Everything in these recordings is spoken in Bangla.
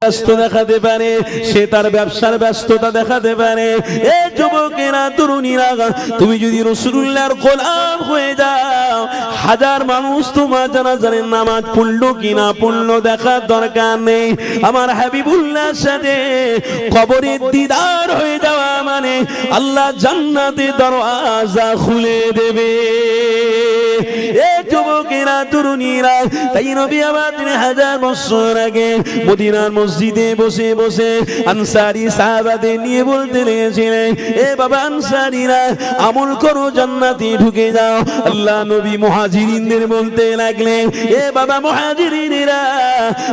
ব্যস্ত দেখাতে পারে, সে তার ব্যবসার ব্যস্ততা দেখাতে পারে। এ যুবকেরা, তরুণীরা, তুমি যদি রাসূলুল্লাহর গোলাম হয়ে যাও, হাজার মানুষ তোমার জানাজার নামাজ পড়লো কিনা পড়লো দেখার দরকার নেই। আমার হাবিবুল্লাহর সাথে কবরের দিদার হয়ে যাওয়া মানে আল্লাহ জান্নাতের দরওয়াজা খুলে দেবে। এ যুবকেরা, তরুণীরা, তাই নবী আমার 3000 বছর আগে মদিনার মসজিদে বসে বসে আনসারী সাহাবাদের নিয়ে বলতে লেগেছিলেন, এ বাবা আনসারীরা, আমল করো, জান্নাতে ঢুকে যাও। আল্লাহ নবী মুহাজিরিনদের বলতে লাগলেন, এ বাবা মুহাজিরিনেরা,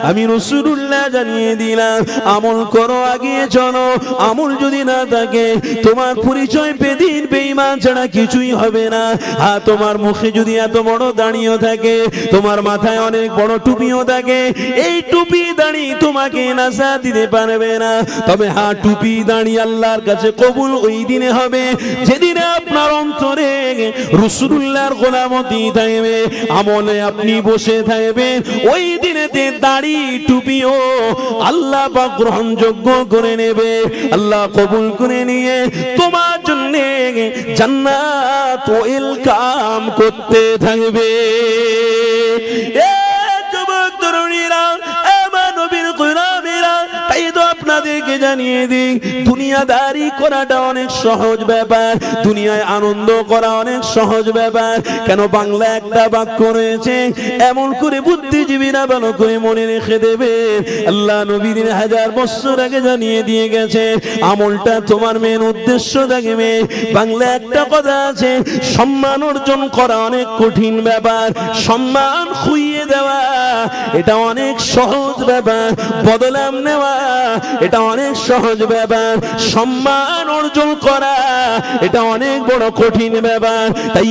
আমি রাসূলুল্লাহ জানিয়ে দিলাম, আমল করো, আগিয়ে চলো। আমল যদি না থাকে, তোমার পরিচয় বেদিন বেঈমান ছাড়া কিছুই হবে না। আর তোমার মুখে যদি এত বড় দাড়িও থাকে, তোমার মাথায় অনেক বড় টুপিও থাকে, এই টুপি দাড়ি তোমাকে নাজাত দিতে পারবে না। তবে হ্যাঁ, টুপি দাড়ি আল্লাহর কাছে কবুল ওই দিনে হবে যেদিনে আপনার অন্তরে রাসূলুল্লাহর গোলামতি থাকবে, আমলে আপনি বসে থাকবেন। ওই দিনেতে দাড়ি টুপিও আল্লাহ পাক গ্রহণযোগ্য করে নেবে, আল্লাহ কবুল করে নিয়ে তোমার জন্য জান্নাত ওয়েলকাম করতে থাকবে। এ যুবক তরুণীরা, আমার নবীর গোলামেরা, তাই তো আপনাদেরকে জানিয়ে দিই, দুনিয়াদারি করাটা অনেক সহজ ব্যাপার, দুনিয়ায় আনন্দ করা অনেক সহজ ব্যাপার। কেন? বাংলা একটা বাক্য রয়েছে, এমন করে বুদ্ধিজীবীরা ভালো করে মনে রেখে দেবে। আল্লাহ নবী 1000 বছর আগে জানিয়ে দিয়ে গেছে, আমলটা তোমার মেন উদ্দেশ্য থাকবে। বাংলা একটা কথা আছে, সম্মান অর্জন করা অনেক কঠিন ব্যাপার, সম্মান খুইয়ে দেওয়া এটা অনেক সহজ ব্যাপার, বদলাম নেওয়া এটা অনেক সহজ ব্যাপার, সম্মান অর্জন করা এটা অনেক বড় কঠিন ব্যাপার। তাই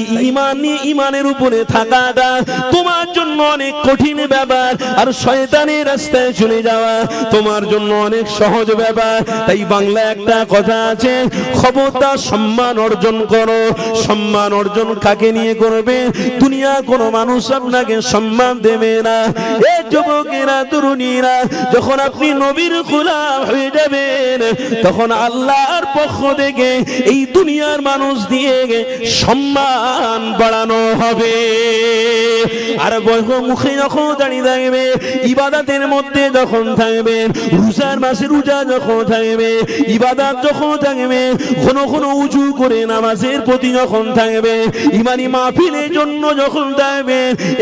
ইমানের উপরে থাকাটা তোমার জন্য অনেক কঠিন ব্যাপার, আর শয়তানের রাস্তায় চলে যাওয়া তোমার জন্য অনেক সহজ ব্যাপার। তাই বাংলা একটা কথা আছে, খবরদার সম্মান অর্জন করো। সম্মান অর্জন কাকে নিয়ে করবে? দুনিয়া কোনো মানুষ আপনাকে সম্মান দেবে না। এ যুবকেরা, তরুণীরা, যখন আপনি নবীর গোলাম হয়ে যাবেন, তখন আল্লাহর পক্ষ থেকে এই দুনিয়ার মানুষ দিয়ে সম্মান বাড়ানো হবে। আর মুখে যখন দাঁড়িয়ে থাকবে, ইবাদতের মধ্যে যখন থাকবে, রোজার মাসে রোজা যখন থাকবে, ইবাদত যখন থাকবে, কোনো কোনো উজু করে নামাজের প্রতি যখন থাকবে, ইমানি মাহফিলের জন্য যখন থাকবে,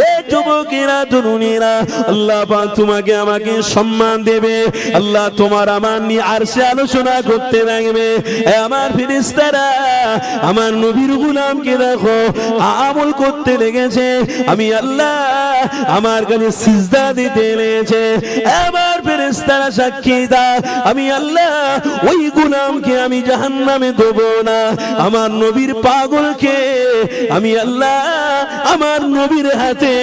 এ যুবকেরা, তরুণীরা, আল্লাহ পাক তোমাকে আমাকে সম্মান দেবে। আল্লাহ তোমার আমার নিয়ে আরশে আলোচনা করতে লাগবে। আমার ফেরেশতারা আমার নবীর গোলামকে দেখো আমল করতে লেগেছে, আমি আল্লাহ আমার কাছে সিজদা দিতে লেগেছে। আমার ফেরেশতারা সাক্ষী দাও, আমি আল্লাহ ওই গোলামকে আমি জাহান্নামে দেব না। আমার নবীর পাগলকে আমি আল্লাহ আমার নবীর হাতে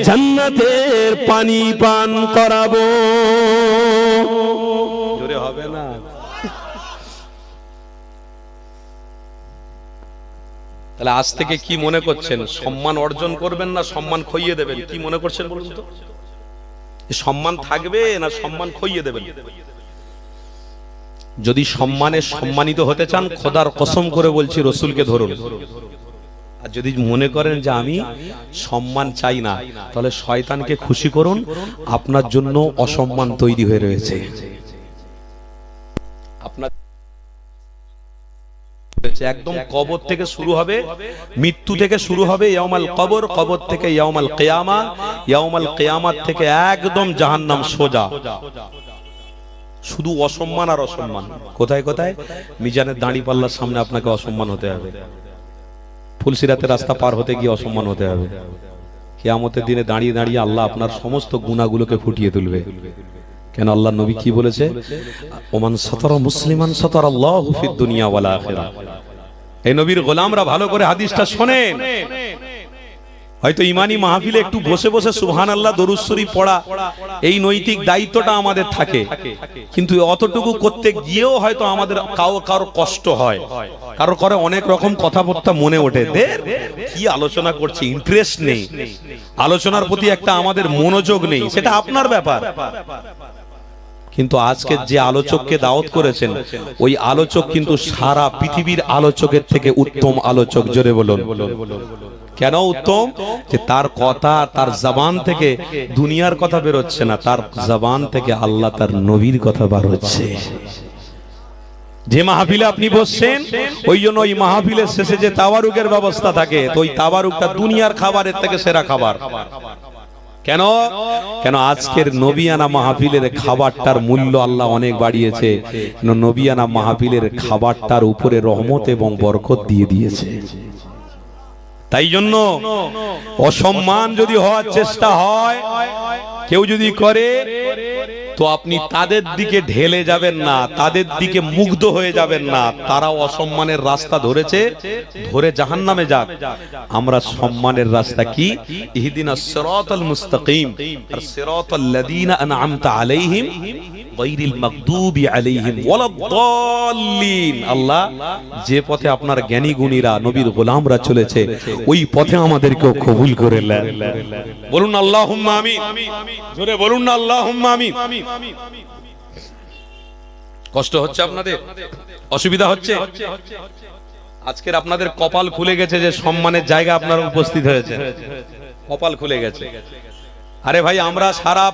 জান্নাতের পানি পান করাবো। জোরে হবে না? তাহলে আজ থেকে কি মনে করছেন? সম্মান অর্জন করবেন না সম্মান খইয়ে দেবেন? কি মনে করছেন বলুন তো? সম্মান থাকবে না সম্মান খইয়ে দেবেন? যদি সম্মানে সম্মানিত হতে চান, খোদার কসম করে বলছি, রসুলকে ধরুন। আর যদি মনে করেন যে আমি সম্মান চাই না, তাহলে শয়তানকে খুশি করুন, আপনার জন্য অসম্মান তৈরি হয়ে রয়েছে। আপনার একদম কবর থেকে শুরু হবে, মৃত্যু থেকে শুরু হবে ইয়াউমাল কবর, কবর থেকে ইয়াউমাল কিয়ামা, ইয়াউমাল কিয়ামাত থেকে একদম জাহান্নাম সোজা। শুধু অসম্মান আর অসম্মান। কোথায় কোথায়? মিজানের দাঁড়ি পাল্লার সামনে আপনাকে অসম্মান হতে হবে, ফুলসিরাতের রাস্তা পার হতে গিয়ে অসম্মান হতে হবে, কিয়ামতের দিনে দাঁড়িয়ে দাঁড়িয়ে আল্লাহ আপনার সমস্ত গুনাহগুলোকে ফুটিয়ে তুলবে। কেন? আল্লাহ নবী কি বলেছে? ওমান সাতারা মুসলিমান সাতারাল্লাহু ফিদ দুনিয়া ওয়াল আখিরাহ। এই নবীর গোলামরা ভালো করে হাদিসটা শোনেন। হয়তো ইমানি মাহফিলে একটু বসে বসে সুবহানাল্লাহ দরুদ শরীফ পড়া, এই নৈতিক দায়িত্বটা আমাদের থাকে, কিন্তু অতটুকু করতে গিয়েও হয়তো আমাদের কারো কষ্ট হয়, কারো করে অনেক রকম কথাবার্তা মনে ওঠে, কি আলোচনা করছে, ইন্টারেস্ট নেই, আলোচনার প্রতি একটা আমাদের মনোযোগ নেই। সেটা আপনার ব্যাপার, কিন্তু আজকে যে আলোচককে দাওয়াত করেছেন ওই আলোচক কিন্তু সারা পৃথিবীর আলোচকের থেকে উত্তম আলোচক। জোরে বলুন কেন উত্তম? যে তার কথা, তার জবান থেকে দুনিয়ার কথা বের হচ্ছে না, তার জবান থেকে আল্লাহ তার নবীর কথা বার হচ্ছে। যে মাহফিলে আপনি বসছেন ওই জন্য ওই মাহফিলের শেষে যে তাওয়ারুকের ব্যবস্থা থাকে, তো ওই তাওয়ারুকটা দুনিয়ার খাবারের থেকে সেরা খাবার। কেন? কেন আজকের নবিয়ানা মাহফিলের খাবারটার মূল্য আল্লাহ অনেক বাড়িয়েছে। নবিয়ানা মাহফিলের খাবারটার উপরে রহমত এবং বরকত দিয়ে দিয়েছে। তাই জন্য অসম্মান যদি হওয়ার চেষ্টা হয়, কেউ যদি করে, তো আপনি তাদের দিকে ঢেলে যাবেন না, তাদের দিকে মুগ্ধ হয়ে যাবেন না। তারা অসম্মানের রাস্তা ধরেছে, ধরে জাহান্নামে যাক। আমরা সম্মানের রাস্তা কি? ইহদিনাস সিরাতাল মুস্তাকিম আর সিরাতাল লাযিনা আনআমতা আলাইহিম গায়রিল মাগদুবি আলাইহিম ওয়ালাদ-দাল্লিন। আল্লাহ যে পথে আপনার জ্ঞানী গুণীরা নবীর গোলামরা চলেছে ওই পথে আমাদেরকেও কবুল করে নেন। বলুন আল্লাহুম্মা আমিন। জোরে বলুন না আল্লাহুম্মা আমিন। কষ্ট হচ্ছে আপনাদের? অসুবিধা হচ্ছে? আজকের আপনাদের কপাল খুলে গেছে যে সম্মানের জায়গা আপনারা উপস্থিত হয়েছেন, কপাল খুলে গেছে। আরে ভাই, আমরা সারা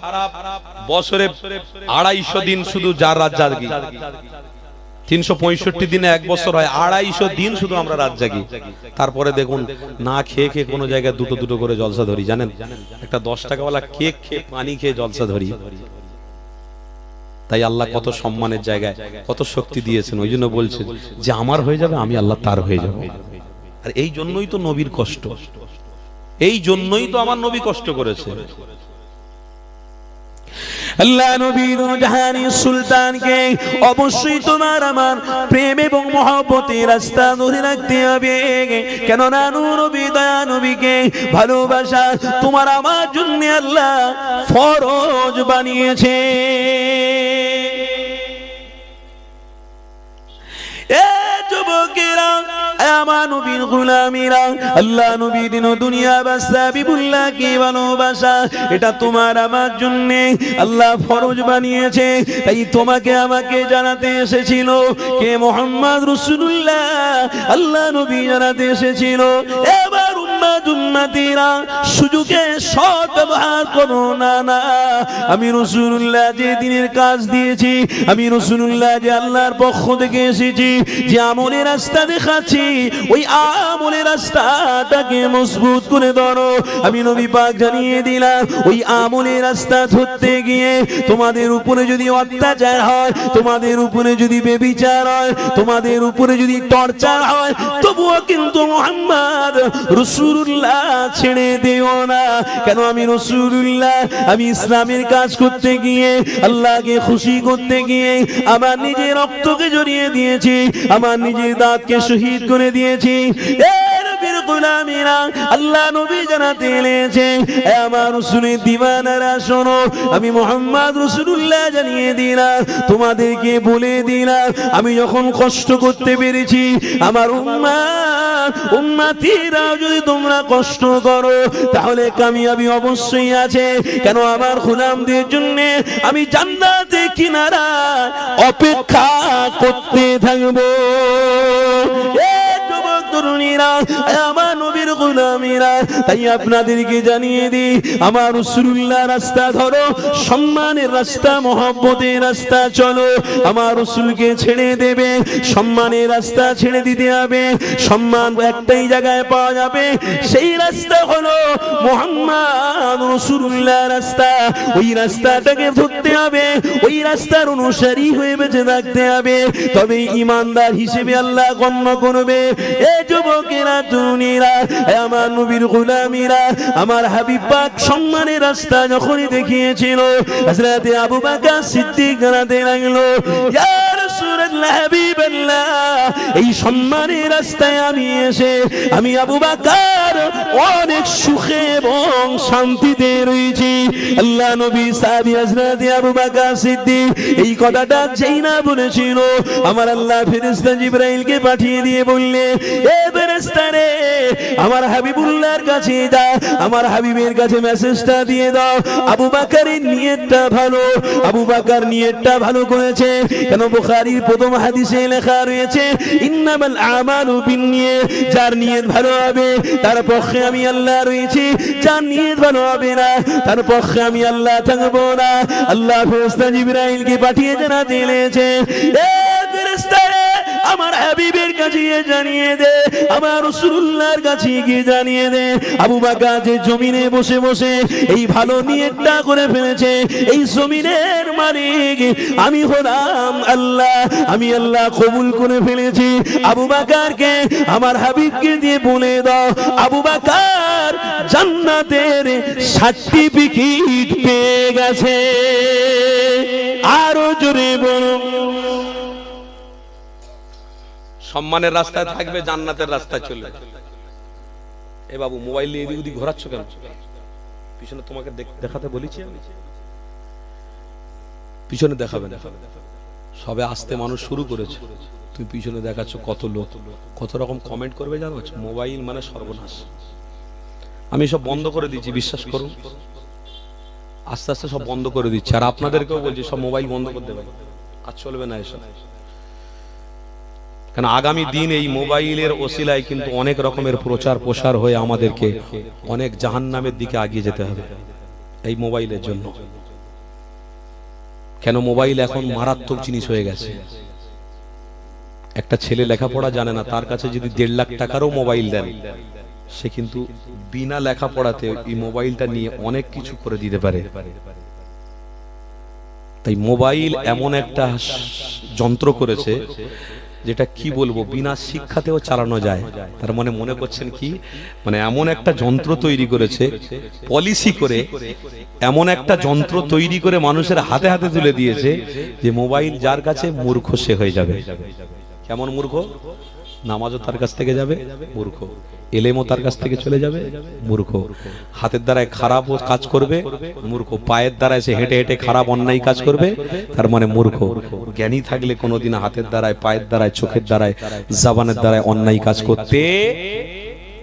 বছরে 250 দিন শুধু যার রাত জাগি, 365 দিনে এক বছর হয়, 250 দিন শুধু আমরা রাত জাগি। তারপরে দেখুন না খেয়ে খেয়ে কোনো জায়গায় দুটো দুটো করে জলসা ধরি। জানেন, একটা 10 টাকাওয়ালা কেক খেয়ে পানি খেয়ে জলসা ধরি। তাই আল্লাহ কত সম্মানের জায়গায় কত শক্তি দিয়েছেন। ওই জন্য বলছেন যে আমার হয়ে যাবে, আমি আল্লাহ তার হয়ে যাব। আর এই জন্যই তো নবীর কষ্ট, এই জন্যই তো আমার নবী কষ্ট করেছে। আল্লাহ নবী জাহানী সুলতানকে অবশ্যই তোমার আমার প্রেম এবং মহব্বতের রাস্তা ধরে রাখতে হবে। কেননা নবী দয়া নবীকে ভালোবাসা তোমার আমার জন্য আল্লাহ ফরজ বানিয়েছে। যুবকেরা, আমার নবীর গোলামীরা, আল্লাহ নবী দিন দুনিয়া বাদশা বিবুল্লাহকে ভালোবাসা এটা তোমার আমার জন্য আল্লাহ ফরজ বানিয়েছে। তাই তোমাকে আমাকে জানাতে এসেছিল কে মুহাম্মদ রাসূলুল্লাহ, আল্লাহ নবী জানাতে এসেছিল এবার উম্মতিরা সুযোগে সৎ ব্যবহার করো না। না, আমি রাসূলুল্লাহ যে দিনের কাজ দিয়েছি, আমি রাসূলুল্লাহ যে আল্লাহর পক্ষ থেকে এসেছি, যে আমলের রাস্তা দেখাচ্ছি, ওই আমলের রাস্তাটাকে মজবুত করে ধরো। আমি নবী পাক জানিয়ে দিলাম, ওই আমলের রাস্তা ধরতে গিয়ে তোমাদের উপরে যদি অত্যাচার হয়, তোমাদের উপরে যদি বেবিচার হয়, তোমাদের উপরে যদি টর্চার হয়, তবুও কিন্তু মুহাম্মদ রাসূলুল্লাহ ছেড়ে দিও না। কেন? আমি রাসূলুল্লাহ, আমি ইসলামের কাজ করতে গিয়ে, আল্লাহকে খুশি করতে গিয়ে আমার নিজের রক্তকে জড়িয়ে দিয়েছি, আমার নিজের দাঁতকে শহীদ করে দিয়েছি। আল্লাহ নবী জানাতে এলেছে, আমার রাসূলের দিওয়ানারা শোনো, আমি মুহাম্মদ রাসূলুল্লাহ জানিয়ে দিলাম, তোমাদেরকে বলে দিলাম, আমি যখন কষ্ট করতে পেরেছি, আমার উম্মতিরা যদি তোমরা কষ্ট করো তাহলে কামিয়াবি অবশ্যই আছে। কেন? আমার গোলামদের জন্য আমি জান্নাতের কিনারা অপেক্ষা করতে থাকবো। আমার নবীর গোলামীরা, তাই আপনাদেরকে জানিয়ে দিই, আমার রাসূলুল্লাহ রাস্তা ধরো, সম্মানের রাস্তা, মহব্বতের রাস্তা চলো। আমার রাসূলকে ছেড়ে দেবে, সম্মানের রাস্তা ছেড়ে দিতে হবে। সম্মান একটাই জায়গায় পাওয়া যাবে, সেই রাস্তা হলো মুহাম্মদ রাসূলুল্লাহ রাস্তা। ওই রাস্তাটাকে ধরতে হবে, ওই রাস্তার অনুসারী হয়ে বেঁচে থাকতে হবে, তবে ইমানদার হিসেবে আল্লাহ গণ্য করবে। এই যুবকেরা, তরুণীরা, আমার নবীর গোলামীরা, আমার হাবিব পাক সম্মানের রাস্তা যখনই দেখিয়েছিল, হযরত আবু বকর সিদ্দিক জানাতে লাগলো, ইয়া রাসূলুল্লাহ, হাবিবাল্লাহ, এই সম্মানের রাস্তায় আমি এসে আমি আবু বকর অনেক সুখে এবং শান্তিতে রয়েছি। আল্লাহ নবী সাহাবী হযরত আবু বকর সিদ্দিক এই কথাটা যেই না বলেছিল, আমার আল্লাহ ফেরেশতা জিবরাইলকে পাঠিয়ে দিয়ে বললে, এ ফেরেশতা রে, আমার হাবিবুল্লাহর কাছে যা, আমার হাবিবের কাছে মেসেজটা দিয়ে দাও। আবু বকরের নিয়তটা ভালো, আবু বকর নিয়তটা ভালো করেছে। কেন বুখারীর প্রথম হাদিসে লেখা রয়েছে ইন্নামাল আমালু বিন্নিয়াত, যার নিয়ত ভালো হবে তার পক্ষে আমি আল্লাহ রয়েছি, যার নিয়ত ভালো হবে না তার পক্ষে আমি আল্লাহ থাকবো না। আল্লাহ ফেরেশতা জিবরাইলকে পাঠিয়ে জানাতে দিয়েছে, এ ফেরেশতা আমার হাবিবের কাছে জানিয়ে দে, আমার রাসূলুল্লাহর কাছে গিয়ে জানিয়ে দে আবু বকর যে জমিনে বসে বসে এই ভালো নিয়তটা করে ফেলেছে, এই জমিনের মালিক আমি হলাম আল্লাহ, আমি আল্লাহ কবুল করে ফেলেছি। আবু বকরকে আমার হাবিবকে দিয়ে বলে দাও আবু বকর জান্নাতের সার্টিফিকেট পেয়ে গেছে। আরো জোরে বলুন। সম্মানের রাস্তায় থাকবে, জান্নাতের রাস্তায় চলবে। এ বাবু মোবাইল নিয়ে এদিক ওদিক ঘোরাচ্ছ কেন? পিছনে তোমাকে দেখাতে বলেছি আমি, পিছনে দেখাবে না। সবে আসতে মানুষ শুরু করেছে, তুমি পিছনে দেখাচ্ছ। কত লোক কত রকম কমেন্ট করবে জানো? মোবাইল মানে সর্বনাশ। আমি সব বন্ধ করে দিচ্ছি, বিশ্বাস করুন, আস্তে আস্তে সব বন্ধ করে দিচ্ছি। আর আপনাদেরকেও বলছি সব মোবাইল বন্ধ করে দেবেন, আর চলবে না এসব। কারণ আগামী দিন এই মোবাইলের ওসিলায় কিন্তু অনেক রকমের প্রচার প্রসার হয়ে আমাদেরকে অনেক জাহান্নামের দিকে এগিয়ে যেতে হবে এই মোবাইলের জন্য। কেন মোবাইল এখন মারাত্মক জিনিস হয়ে গেছে। একটা ছেলে লেখাপড়া জানে না, তার কাছে যদি 1.5 লাখ টাকারও মোবাইল দেন, সে কিন্তু বিনা লেখাপড়াতে এই মোবাইলটা নিয়ে অনেক কিছু করে দিতে পারে। তাই মোবাইল এমন একটা যন্ত্র করেছে যেটা কি বলবো, বিনা শিক্ষাতেও চালানো যায়। তার মানে মনে করছেন কি, মানে এমন একটা যন্ত্র তৈরি করেছে, পলিসি করে এমন একটা যন্ত্র তৈরি করে মানুষের হাতে হাতে তুলে দিয়েছে যে মোবাইল যার কাছে মূর্খ সে হয়ে যাবে। কেমন মূর্খ? নামাজও তার কাছ থেকে যাবে মূর্খ, এলেমও তার কাছ থেকে চলে যাবে মূর্খ, হাতের দ্বারায় খারাপ কাজ করবে মূর্খ, পায়ের দ্বারায় সে হেঁটে হেঁটে খারাপ অন্যায় কাজ করবে, তার মানে মূর্খ। জ্ঞানী থাকলে কোনোদিন হাতের দ্বারায়, পায়ের দ্বারায়, চোখের দ্বারায়, জবানের দ্বারায় অন্যায় কাজ করতে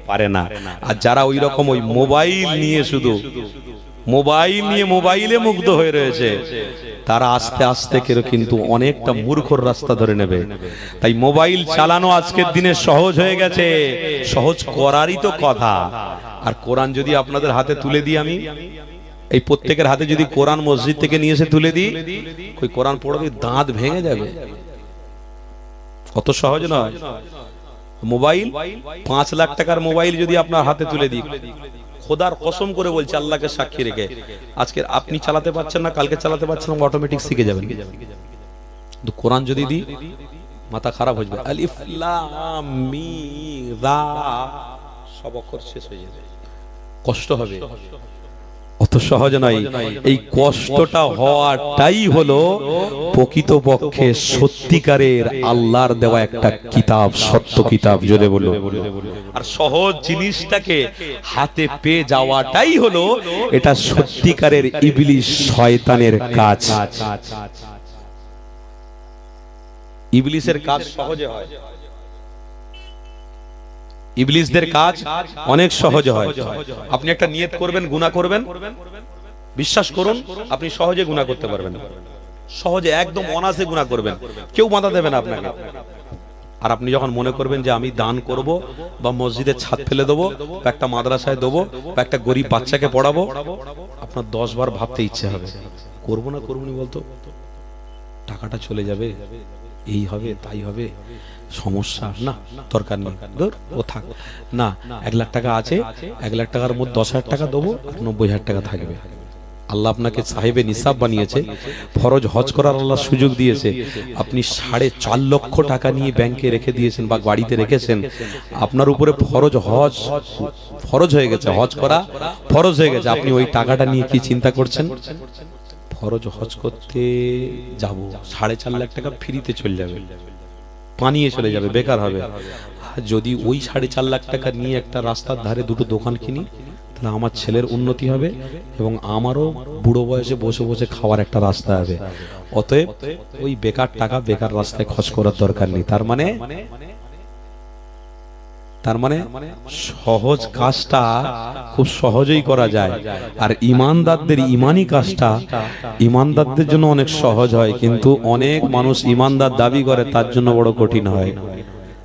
পারে না। আর যারা ওই রকম ওই মোবাইল নিয়ে শুধু মোবাইল নিয়ে মোবাইলে মুগ্ধ হয়ে রয়েছে, তারা আস্তে আস্তে কিন্তু অনেকটা মূর্খর রাস্তা ধরে নেবে। তাই মোবাইল চালানো আজকের দিনে সহজ হয়ে গেছে, সহজ করারই তো কথা। আর কোরআন যদি আপনাদের হাতে তুলে দিই, আমি এই প্রত্যেকের হাতে যদি কোরআন মসজিদ থেকে নিয়ে এসে তুলে দিই, ওই কোরআন পড়বে দাঁত ভেঙে যাবে। কত সহজ নয়। মোবাইল 5 লাখ টাকার মোবাইল যদি আপনার হাতে তুলে দিই, খোদার কসম করে বলছে, আল্লাহকে সাক্ষী রেখে, আজকে আপনি চালাতে পারছেন না, কালকে চালাতে পারছেন না, অটোমেটিক শিখে যাবেন। কিন্তু কোরআন যদি দিই, মাথা খারাপ হয়ে যাবে। আলিফ লাম মিম রা, সব অক্ষর শেষ হয়ে যাবে, কষ্ট হবে। অত সহজ নয়। এই কষ্টটা হওয়াটাই হলো প্রকৃতপক্ষে সত্যিকারের আল্লাহর দেওয়া একটা কিতাব, সত্য কিতাব যদি বলো। আর সহজ জিনিসটাকে হাতে পেয়ে যাওয়াটাই হলো এটা সত্যিকারের ইবলিশ শয়তানের কাজ। ইবলিসের কাজ সহজে হয়, ইবলিসদের কাজ অনেক সহজে হয়। আপনি একটা নিয়ত করবেন, গুনাহ করবেন, বিশ্বাস করুন আপনি সহজে গুনাহ করতে পারবেন, সহজে একদম অনায়াসে গুনাহ করবেন, কেউ বাধা দেবে না আপনাকে। আর আপনি যখন মনে করবেন যে আমি দান করব, বা মসজিদে ছাদ ফেলে দেবো, বা একটা মাদ্রাসায় দেবো, বা একটা গরিব বাচ্চাকে পড়াবো, আপনার 10 বার ভাবতে ইচ্ছে হবে, করবো না করবনি বলতো, টাকাটা চলে যাবে, এই হবে তাই হবে, সমস্যা না, দরকার নেই, ও থাক না। 1 লাখ টাকা আছে, 1 লাখ টাকার মধ্যে 10,000 টাকা দেবো, 90,000 টাকা থাকবে। আল্লাহ আপনাকে সাহেবে নিসাব বানিয়েছে, ফরজ হজ করার আল্লাহ সুযোগ দিয়েছে, আপনি 4.5 লক্ষ টাকা নিয়ে ব্যাংকে রেখে দিয়েছেন বা বাড়িতে রেখেছেন, আপনার উপরে ফরজ হজ ফরজ হয়ে গেছে, হজ করা ফরজ হয়ে গেছে, আপনি ওই টাকাটা নিয়ে কি চিন্তা করছেন? ফরজ হজ করতে যাব, 4.5 লাখ টাকা ফ্রিতে চলে যাবে, পানিয়ে চলে যাবে, বেকার হবে। যদি ওই 4.5 লাখ টাকা নিয়ে একটা রাস্তার ধারে 2টো দোকান কিনি, তাহলে আমার ছেলের উন্নতি হবে এবং আমারও বুড়ো বয়সে বসে বসে খাওয়ার একটা রাস্তা হবে। অতএব ওই বেকার টাকা বেকার রাস্তায় খরচ করার দরকার নেই। তার মানে তার মানে সহজ কাজটা খুব সহজেই করা যায়, আর ইমানদারদের ইমানি কাজটা ইমানদারদের জন্য অনেক সহজ হয়, কিন্তু অনেক মানুষ ইমানদার দাবি করে তার জন্য বড় কঠিন হয়।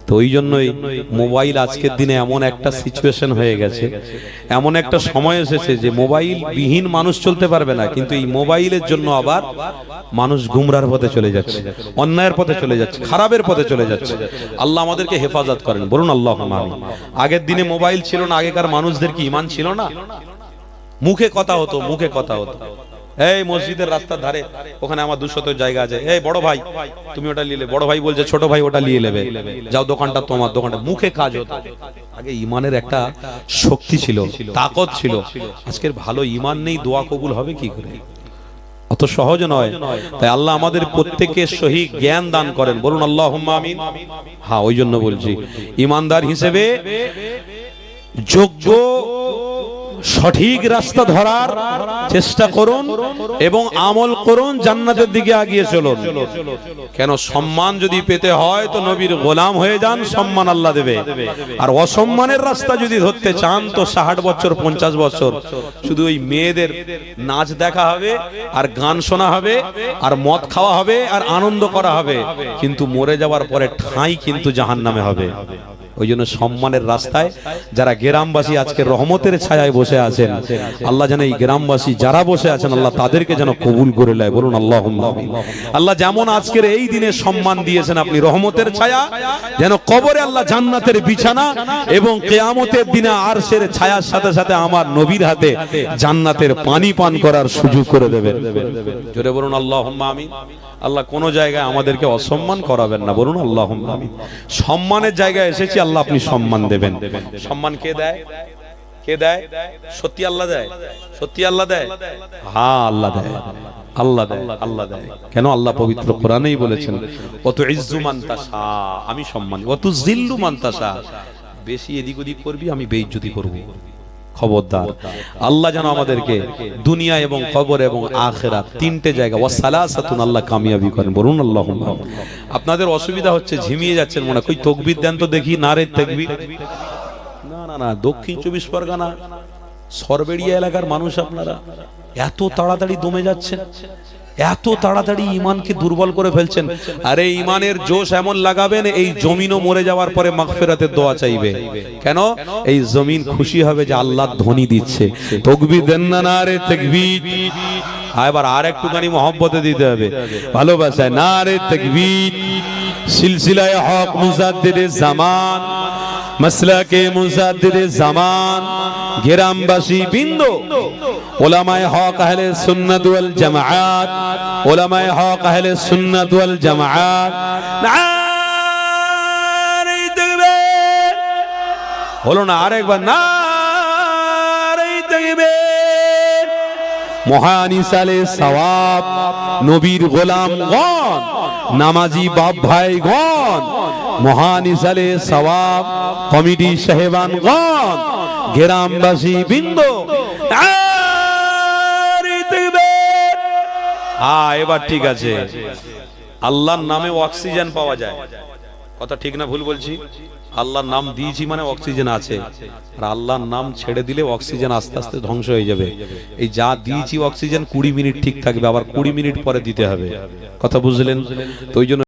তো ওই জন্যই মোবাইল আজকের দিনে এমন একটা সিচুয়েশন হয়ে গেছে, এমন একটা সময় এসেছে যে মোবাইল বিহীন মানুষ চলতে পারবে না, কিন্তু এই মোবাইলের জন্য আবার মানুষ গুমরার পথে চলে যাচ্ছে, অন্যায়ের পথে চলে যাচ্ছে, খারাপের পথে চলে যাচ্ছে। আল্লাহ আমাদেরকে হেফাজত করেন, বলুন আল্লাহুম্মা আমিন। আগের দিনে মোবাইল ছিল না, আগেকার মানুষদের কি ইমান ছিল না? মুখে কথা হতো, মুখে কথা হতো। এই মসজিদের রাস্তার ধারে ওখানে আমার 200 জায়গা আছে, এই বড় ভাই তুমি ওটা নিয়ে, বড় ভাই বলছে ছোট ভাই ওটা নিয়ে নেবে, যাও দোকানটা তোমার, দোকানটা। মুখে কাজ হতো। আগে ইমানের একটা শক্তি ছিল, তাকত ছিল। আজকের ভালো ইমান নেই, দোয়া কবুল হবে কি করে? অত সহজ নয়। তাই আল্লাহ আমাদের প্রত্যেককে সহি জ্ঞান দান করেন, বলুন আল্লাহুম্মা আমিন। হ্যাঁ, ওই জন্য বলছি ইমানদার হিসেবে যোগ্য সঠিক রাস্তা ধরার চেষ্টা করুন এবং আমল করুন, জান্নাতের দিকে এগিয়ে চলুন। কেন সম্মান যদি পেতে হয় তো নবীর গোলাম হয়ে যান, সম্মান আল্লাহ দেবে। আর অসম্মানের রাস্তা যদি ধরতে চান তো 60 বছর 50 বছর শুধু ওই মেয়েদের নাচ দেখা হবে, আর গান শোনা হবে, আর মদ খাওয়া হবে, আর আনন্দ করা হবে, কিন্তু মরে যাওয়ার পরে ঠাঁই কিন্তু জাহান্নামে হবে। ওই জন্য সম্মানের রাস্তায় যারা গ্রামবাসী আজকে রহমতের ছায়ায় বসে আছেন, আল্লাহ যেন এই গ্রামবাসী যারা বসে আছেন আল্লাহ তাদেরকে যেন কবুল করে নেয়, বলুন আল্লাহুম্মা আমিন। আল্লাহ যেমন আজকের এই দিনে সম্মান দিয়েছেন আপনি রহমতের ছায়া, যেন কবরে আল্লাহ জান্নাতের বিছানা এবং কিয়ামতের দিনে আরশের ছায়ার সাথে সাথে আমার নবীর হাতে জান্নাতের পানি পান করার সুযোগ করে দেবেন। জোরে বলুন আল্লাহুম্মা আমিন। আল্লাহ কোন জায়গায় আমাদেরকে অসম্মান করাবেন না, বলুন আল্লাহুম্মা আমিন। সম্মানের জায়গায় এসেছি, আল্লাহ আপনি সম্মান দেবেন। সম্মান কে দেয়? কে দেয়? সত্যি আল্লাহ দেয়? সত্যি আল্লাহ দেয়? হ্যাঁ আল্লাহ দেয়, আল্লাহ দেয়, আল্লাহ দেয়। কেন? আল্লাহ পবিত্র কোরআনেই বলেছেন, ওয়া তুইজ্জু মান তাশা, আমি সম্মানী, ওয়া তুযিল্লু মান তাশা, বেশি এদিক ওদিক করবি আমি বেইজ্জতি করব। খবরদার, আল্লাহ যেন আমাদেরকে দুনিয়া এবং কবর এবং আখিরাত তিনটে জায়গা ওয়া সালাসাতুন আল্লাহ কামিয়াবি করেন, বলুন আল্লাহুম্মা। আপনাদের অসুবিধা হচ্ছে, ঝিমিয়ে যাচ্ছেন মনে হয়, কই তাকবীর দেন তো দেখি, নারে তাকবীর। না না না, দক্ষিণ 24 পরগনা সরবেড়িয়া এলাকার মানুষ আপনারা এত তাড়াতাড়ি দমে যাচ্ছেন, এত তাড়াতাড়ি ইমানকে দুর্বল করে ফেলছেন। আরে ইমানের জোশ এমন লাগাবেন এই জমিনও মরে যাওয়ার পরে মাগফিরাতের দোয়া চাইবে। কেন? এই জমিন খুশি হবে যে আল্লাহ ধ্বনি দিচ্ছে। তাকবীর দেন না, নারে তাকবীর। এবার আর একটুখানি মহব্বতে দিতে হবে, ভালোবাসায়, নারে তাকবীর। সিলসিলায়ে হক মুজাদ্দিদে জামান, মাসলাকে মুজাদ্দিদে জামান, গ্রামবাসী বৃন্দ, উলামায়ে হক আহলে সুন্নাত ওয়াল জামাআত, উলামায়ে হক আহলে সুন্নাত ওয়াল জামাআত, নারে তাকবীর। হলো না? আরেকবার নারে তাকবীর। মহান ইসালে সওয়াব, নবীর গোলামগণ, নামাজি বাপ ভাইগণ, মহান ইসালে সওয়াব, কমিটি সাহেবানগণ, গ্রামবাসী বৃন্দ, এবার ঠিক আছে। আল্লাহর নামে অক্সিজেন পাওয়া যায়, কথা ঠিক না ভুল বলছি? আল্লাহর নাম দিয়েছি মানে অক্সিজেন আছে, আর আল্লাহর নাম ছেড়ে দিলে অক্সিজেন আস্তে আস্তে ধ্বংস হয়ে যাবে। এই যা দিয়েছি অক্সিজেন 20 মিনিট ঠিক থাকবে, আবার 20 মিনিট পরে দিতে হবে, কথা বুঝলেন? তো ওই জন্য